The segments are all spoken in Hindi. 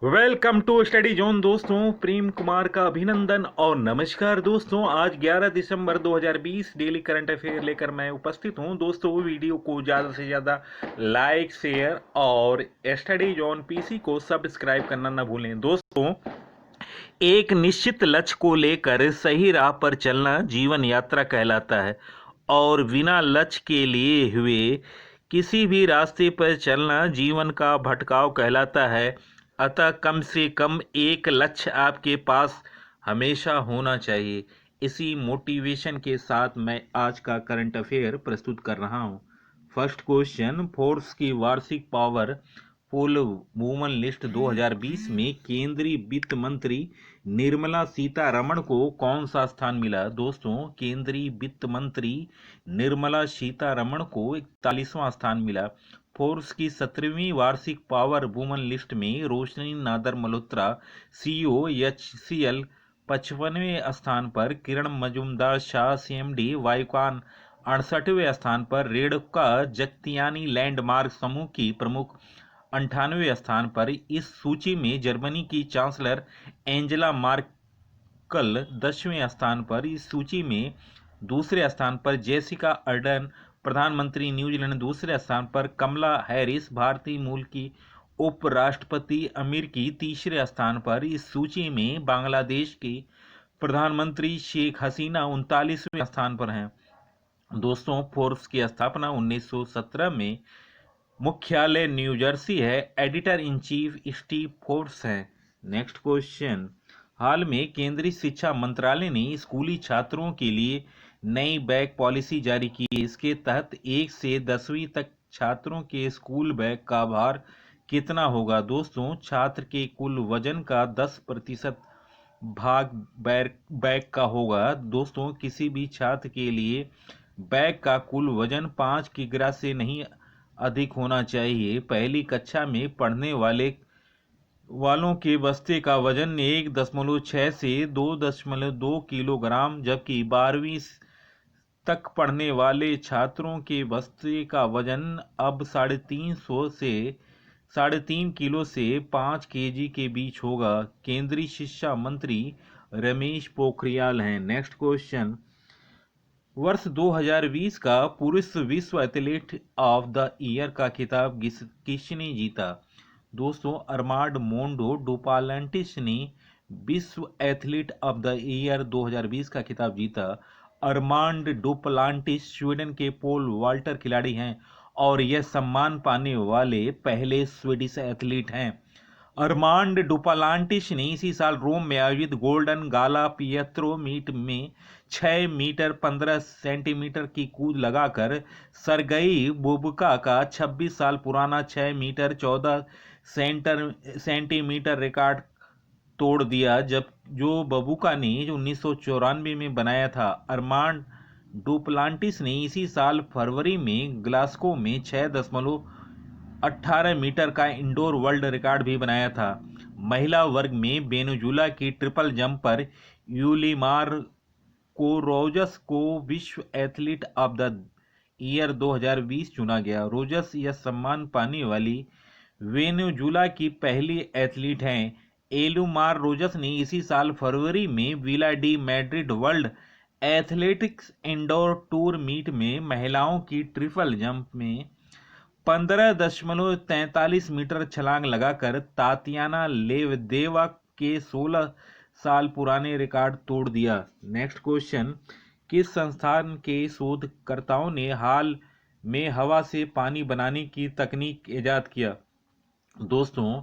वेलकम टू स्टडी जोन दोस्तों। प्रेम कुमार का अभिनंदन और नमस्कार दोस्तों। आज 11 दिसंबर 2020 डेली करंट अफेयर लेकर मैं उपस्थित हूं दोस्तों। वीडियो को ज़्यादा से ज़्यादा लाइक शेयर और स्टडी जोन पीसी को सब्सक्राइब करना न भूलें दोस्तों। एक निश्चित लक्ष्य को लेकर सही राह पर चलना जीवन यात्रा कहलाता है और बिना लक्ष्य के लिए हुए किसी भी रास्ते पर चलना जीवन का भटकाव कहलाता है। अतः कम से कम एक लक्ष्य आपके पास हमेशा होना चाहिए। इसी मोटिवेशन के साथ मैं आज का करंट अफेयर प्रस्तुत कर रहा हूँ। फर्स्ट क्वेश्चन, फोर्ब्स की वार्षिक पावर पोल वुमन लिस्ट 2020 में केंद्रीय वित्त मंत्री निर्मला सीतारमण को कौन सा स्थान मिला? दोस्तों, केंद्रीय वित्त मंत्री निर्मला सीतारमण को 41वां स्थान मिला। फोर्ब्स की 17वीं वार्षिक पावर वुमन लिस्ट में रोशनी नादर मल्होत्रा सीईओ HCL 55वें स्थान पर, किरण मजूमदार शाह CMD वायुकॉन 68वें स्थान पर, रेणुका जगतियानी लैंडमार्क समूह की प्रमुख 98वें स्थान पर। इस सूची में जर्मनी की चांसलर एंजेला मार्कल 10वें स्थान पर। इस सूची में दूसरे स्थान पर जेसिका अर्डर्न प्रधानमंत्री न्यूजीलैंड, दूसरे स्थान पर कमला हैरिस भारतीय मूल की उपराष्ट्रपति अमेरिकी, तीसरे स्थान पर। इस सूची में बांग्लादेश की प्रधानमंत्री शेख हसीना 39वें स्थान पर हैं। दोस्तों, फोर्ब्स की स्थापना 1917 में, मुख्यालय न्यू जर्सी है, editor in chief Steve Forbes हैं। नेक्स्ट क्वेश्चन, हाल में केंद्रीय शिक्षा मंत्रालय ने स्कूली छात्रों के लिए नई बैग पॉलिसी जारी की है। इसके तहत 1 से 10वीं तक छात्रों के स्कूल बैग का भार कितना होगा? दोस्तों, छात्र के कुल वजन का 10% भाग बैग का होगा। दोस्तों, किसी भी छात्र के लिए बैग का कुल वजन 5 किग्रा से नहीं अधिक होना चाहिए। पहली कक्षा में पढ़ने वालों के बस्ते का वजन 1.6 से 2.2 किलोग्राम, जबकि 12वीं तक पढ़ने वाले छात्रों के बस्ते का वजन अब 350 से 3.5 किलो से 5 केजी के बीच होगा। केंद्रीय शिक्षा मंत्री रमेश पोखरियाल हैं। नेक्स्ट क्वेश्चन, वर्ष 2020 का पुरुष विश्व एथलीट ऑफ द ईयर का खिताब किसने जीता? दोस्तों, अर्मांड मोंडो डुप्लांटिस ने विश्व एथलीट ऑफ द ईयर 2020 का खिताब जीता। अर्मांड डुप्लांटिस स्वीडन के पोल वाल्टर खिलाड़ी हैं और यह सम्मान पाने वाले पहले स्वीडिश एथलीट हैं। अर्मांड डुप्लांटिस ने इसी साल रोम में आयोजित गोल्डन गाला पिएत्रो मीट में 6 मीटर 15 सेंटीमीटर की कूद लगाकर सरगई बुबका का 26 साल पुराना 6 मीटर 14 सेंटीमीटर रिकॉर्ड तोड़ दिया, जो बबुका ने 1994 में बनाया था। अर्मांड डुप्लांटिस ने इसी साल फरवरी में ग्लास्गो में 6.18 मीटर का इंडोर वर्ल्ड रिकॉर्ड भी बनाया था। महिला वर्ग में वेनेजुएला की ट्रिपल जंप पर यूलिमार रोजस को विश्व एथलीट ऑफ द ईयर 2020 चुना गया। रोजस यह सम्मान पाने वाली वेनेजुएला की पहली एथलीट हैं। एलुमार रोजस ने इसी साल फरवरी में Villa de Madrid world athletics indoor tour meet में महिलाओं की ट्रिपल जंप में 15.43 मीटर छलांग लगाकर तातियाना लेवदेवा के 16 साल पुराने रिकॉर्ड तोड़ दिया। नेक्स्ट क्वेश्चन, किस संस्थान के शोधकर्ताओं ने हाल में हवा से पानी बनाने की तकनीक ईजाद किया? दोस्तों,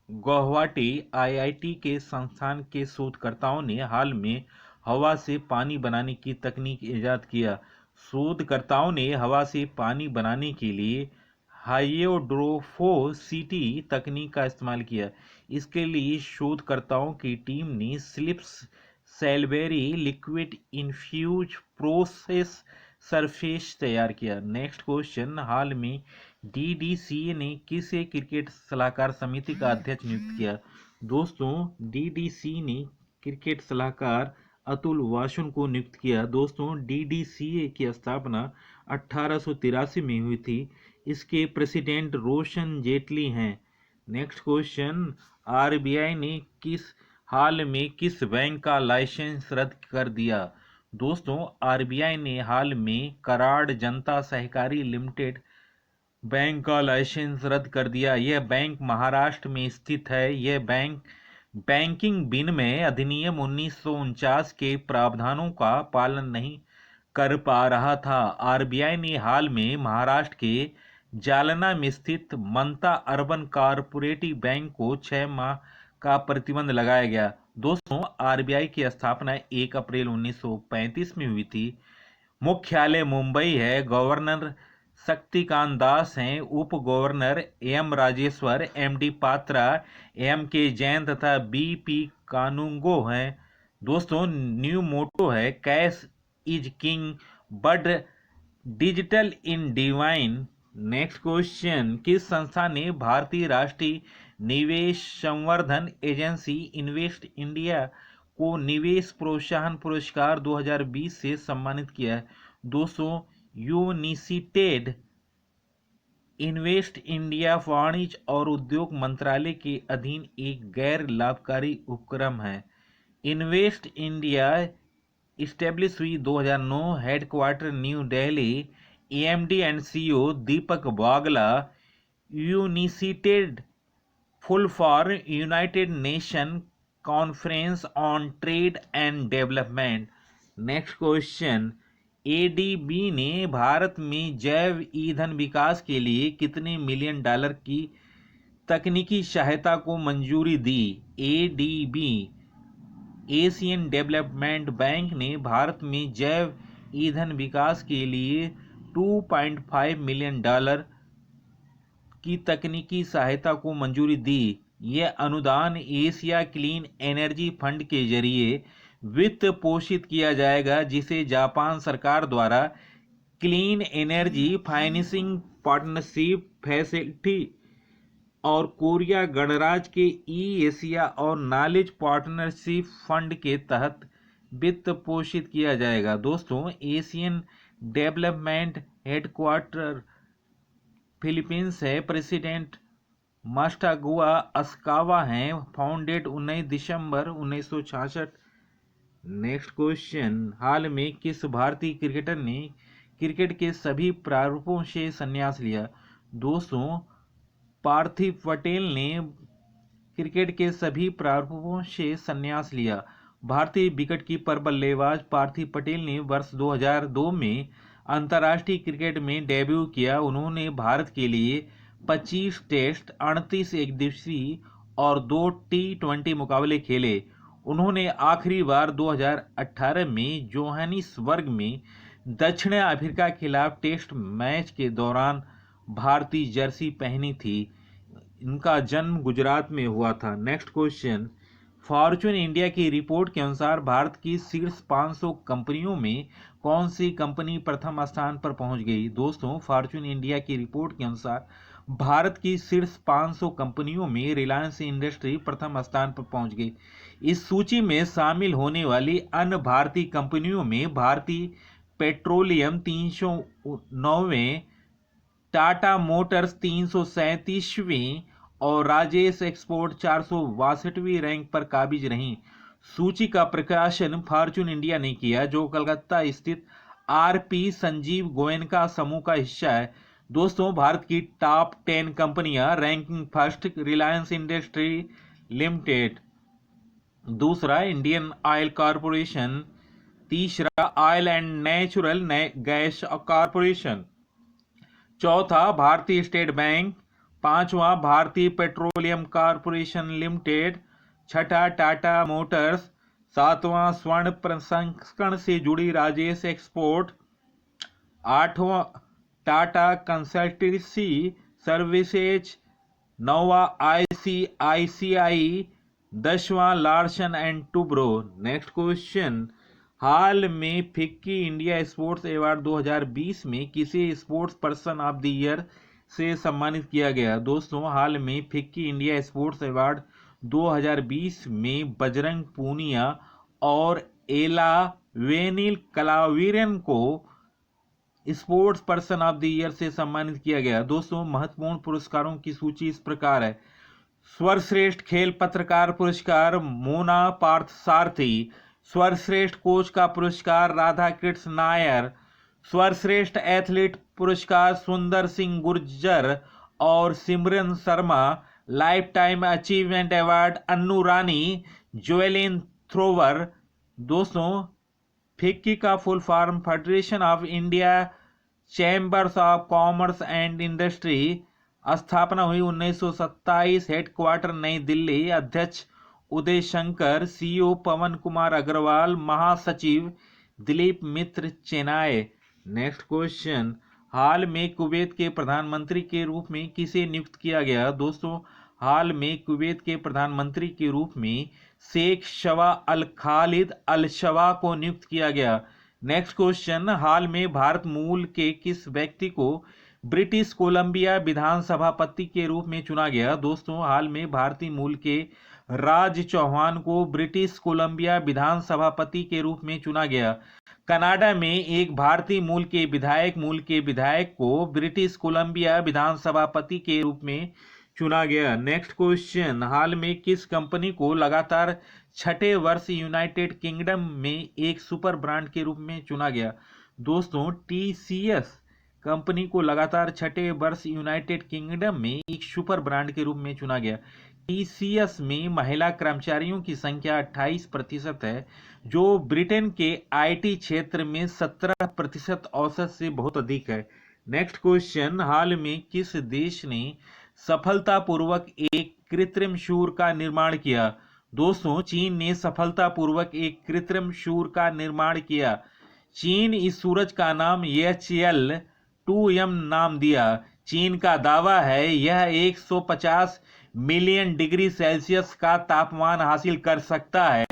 गुवाहाटी IIT के संस्थान के शोधकर्ताओं ने हाल में हवा से पानी बनाने की तकनीक ईजाद किया। शोधकर्ताओं ने हवा से पानी बनाने के लिए हाइड्रोफोसिटी तकनीक का इस्तेमाल किया। इसके लिए शोधकर्ताओं की टीम ने स्लिप्स सेलबेरी लिक्विड इन्फ्यूज प्रोसेस सरफेस तैयार किया। नेक्स्ट क्वेश्चन, हाल में DDCA ने किसे क्रिकेट सलाहकार समिति का अध्यक्ष नियुक्त किया? दोस्तों, DDCA ने क्रिकेट सलाहकार अतुल वासुन को नियुक्त किया। दोस्तों, DDCA की स्थापना 1883 में हुई थी। इसके प्रेसिडेंट रोशन जेटली हैं। नेक्स्ट क्वेश्चन, आरबीआई ने हाल में किस बैंक का लाइसेंस रद्द कर दिया? दोस्तों, आरबीआई ने हाल में कराड़ जनता सहकारी लिमिटेड बैंक का लाइसेंस रद्द कर दिया। यह बैंक महाराष्ट्र में स्थित है। यह बैंक बैंकिंग विनिमय अधिनियम 1949 के प्रावधानों का पालन नहीं कर पा रहा था। आरबीआई ने हाल में महाराष्ट्र के जालना में स्थित मनता अर्बन कॉर्पोरेटिव बैंक को 6 माह का प्रतिबंध लगाया गया। दोस्तों, आरबीआई की स्थापना 1 अप्रैल 1935 में हुई थी। मुख्यालय मुंबई है। गवर्नर शक्तिकांत दास हैं। उप governor M Rajeshwar, M D Patra, M K Jain तथा बीपी कानूंगो हैं। दोस्तों, न्यू मोटो है cash is king but digital in divine. Next question, किस संस्था ने भारतीय राष्ट्रीय निवेश संवर्धन एजेंसी इन्वेस्ट इंडिया को निवेश प्रोत्साहन पुरस्कार 2020 से सम्मानित किया है? दोस्तों, यूनिसिटेड इन्वेस्ट इंडिया वाणिज्य और उद्योग मंत्रालय के अधीन एक गैर लाभकारी उपक्रम है। इन्वेस्ट इंडिया इस्टेब्लिश हुई 2009। Headquarter New Delhi. MD and CEO Deepak Bagla. UNCTAD full for United Nation conference on trade and development. Next question, ADB ने भारत में जैव ईंधन विकास के लिए कितने मिलियन डॉलर की तकनीकी सहायता को मंजूरी दी? एडीबी एशियन डेवलपमेंट बैंक ने भारत में जैव ईंधन विकास के लिए 2.5 मिलियन डॉलर की तकनीकी सहायता को मंजूरी दी। यह अनुदान एशिया क्लीन एनर्जी फंड के जरिए वित्त पोषित किया जाएगा, जिसे जापान सरकार द्वारा clean energy financing partnership facility और कोरिया गणराज्य के ई एशिया और नॉलेज पार्टनरशिप फंड के तहत वित्त पोषित किया जाएगा। दोस्तों, एशियन डेवलपमेंट हेडक्वार्टर फिलीपींस है। प्रेसिडेंट मास्टागुआ अस्कावा हैं। फाउंडेड 19 दिसंबर 1966। नेक्स्ट क्वेश्चन, हाल में किस भारतीय क्रिकेटर ने क्रिकेट के सभी प्रारूपों से संन्यास लिया? दोस्तों, पार्थिव पटेल ने क्रिकेट के सभी प्रारूपों से संन्यास लिया। भारतीय विकेटकीपर बल्लेबाज पार्थिव पटेल ने वर्ष 2002 में अंतर्राष्ट्रीय क्रिकेट में डेब्यू किया। उन्होंने भारत के लिए 25 टेस्ट, 38 एकदिवसीय और 2 टी20 मुकाबले खेले। उन्होंने आखिरी बार 2018 में जोहानिसबर्ग में दक्षिण अफ्रीका के खिलाफ टेस्ट मैच के दौरान भारतीय जर्सी पहनी थी। इनका जन्म गुजरात में हुआ था। नेक्स्ट क्वेश्चन, फॉर्च्यून इंडिया की रिपोर्ट के अनुसार भारत की शीर्ष 500 कंपनियों में कौन सी कंपनी प्रथम स्थान पर पहुंच गई? दोस्तों, फॉर्च्यून इंडिया की रिपोर्ट के अनुसार भारत की शीर्ष 500 कंपनियों में रिलायंस इंडस्ट्री प्रथम स्थान पर पहुंच गई। इस सूची में शामिल होने वाली अन्य भारतीय कंपनियों में भारतीय पेट्रोलियम 309वें, टाटा मोटर्स 337वीं और राजेश एक्सपोर्ट 462वीं रैंक पर काबिज रहीं। सूची का प्रकाशन फॉर्च्यून इंडिया ने किया, जो कलकत्ता स्थित आरपी संजीव गोयनका समूह का हिस्सा है। दोस्तों, भारत की टॉप 10 कंपनियां। Ranking first, Reliance industry limited. दूसरा, इंडियन ऑयल कॉरपोरेशन। तीसरा, oil and natural gas corporation. चौथा, भारतीय स्टेट बैंक। पांचवा, भारतीय पेट्रोलियम कॉरपोरेशन लिमिटेड। छठा, टाटा मोटर्स। सातवां, स्वर्ण प्रसंस्करण से जुड़ी राजेश एक्सपोर्ट। आठवां, टाटा कंसल्टेंसी सर्विसेज। नौवां, आईसीआईसीआई। 10वां, Larsen and Toubro. Next question, हाल में फिक्की इंडिया स्पोर्ट्स अवार्ड 2020 में किसे sports person of the year से सम्मानित किया गया? दोस्तों, हाल में फिक्की इंडिया स्पोर्ट्स अवार्ड 2020 में बजरंग पूनिया और एला वेनिल कलावीरन को sports person of the year से सम्मानित किया गया। दोस्तों, महत्वपूर्ण पुरस्कारों की सूची इस प्रकार है। सर्वश्रेष्ठ खेल पत्रकार पुरस्कार मोना पार्थसारथी, सर्वश्रेष्ठ कोच का पुरस्कार राधा कृष्ण नायर, सर्वश्रेष्ठ एथलीट पुरस्कार सुंदर सिंह गुर्जर और Simran Sharma, life time achievement award Annu Rani, javelin thrower. दोस्तों, फिक्की का full form federation of India chambers of commerce and industry, स्थापना हुई 1927, हेडक्वार्टर नई दिल्ली, अध्यक्ष उदय शंकर, सीईओ पवन कुमार अग्रवाल, महासचिव दिलीप मित्र चेन्नई। नेक्स्ट क्वेश्चन, हाल में कुवैत के प्रधानमंत्री के रूप में किसे नियुक्त किया गया? दोस्तों, हाल में कुवैत के प्रधानमंत्री के रूप में शेख शवा अल खालिद अल शवा को नियुक्त किया गया। नेक्स्ट क्वेश्चन, हाल में भारत मूल के किस व्यक्ति को ब्रिटिश कोलंबिया विधानसभापति के रूप में चुना गया? दोस्तों, हाल में भारतीय मूल के राज चौहान को ब्रिटिश कोलंबिया विधानसभापति के रूप में चुना गया। कनाडा में एक भारतीय मूल के विधायक को ब्रिटिश कोलंबिया विधानसभापति के रूप में चुना गया। नेक्स्ट क्वेश्चन, हाल में किस कंपनी को लगातार छठे वर्ष यूनाइटेड किंगडम में एक सुपर ब्रांड के रूप में चुना गया? दोस्तों, टीसीएस कंपनी को लगातार छठे वर्ष यूनाइटेड किंगडम में एक सुपर ब्रांड के रूप में चुना गया। टीसीएस में महिला कर्मचारियों की संख्या 28% है, जो ब्रिटेन के आईटी क्षेत्र में 17% औसत से बहुत अधिक है। नेक्स्ट क्वेश्चन, हाल में किस देश ने सफलतापूर्वक एक कृत्रिम सूर का निर्माण किया? दोस्तों, चीन ने सफलतापूर्वक एक कृत्रिम सूर का निर्माण किया। चीन इस सूरज का नाम HL-2M नाम दिया। चीन का दावा है यह 150 मिलियन डिग्री सेल्सियस का तापमान हासिल कर सकता है,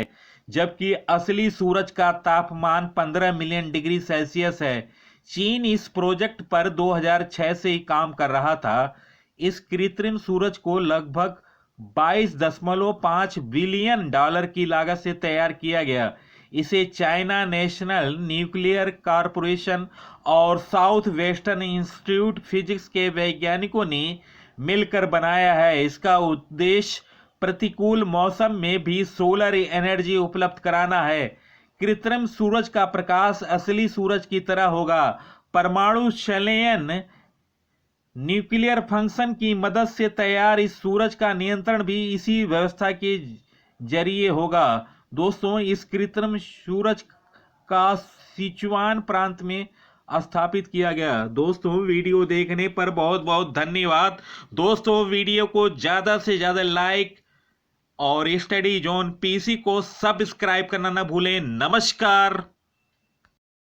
जबकि असली सूरज का तापमान 15 मिलियन डिग्री सेल्सियस है। चीन इस प्रोजेक्ट पर 2006 से ही काम कर रहा था। इस कृत्रिम सूरज को लगभग $22.5 बिलियन की लागत से तैयार किया गया। इसे चाइना नेशनल न्यूक्लियर कॉरपोरेशन और साउथ वेस्टर्न इंस्टीट्यूट फिजिक्स के वैज्ञानिकों ने मिलकर बनाया है। इसका उद्देश्य प्रतिकूल मौसम में भी सोलर एनर्जी उपलब्ध कराना है। कृत्रिम सूरज का प्रकाश असली सूरज की तरह होगा। परमाणु संलयन न्यूक्लियर फंक्शन की मदद से तैयार इस सूरज का नियंत्रण भी इसी व्यवस्था के जरिए होगा। दोस्तों, इस कृत्रिम सूरज का सिचुआन प्रांत में स्थापित किया गया। दोस्तों, वीडियो देखने पर बहुत बहुत धन्यवाद। दोस्तों, वीडियो को ज़्यादा से ज़्यादा लाइक और स्टडी जोन पीसी को सब्सक्राइब करना न भूलें। नमस्कार।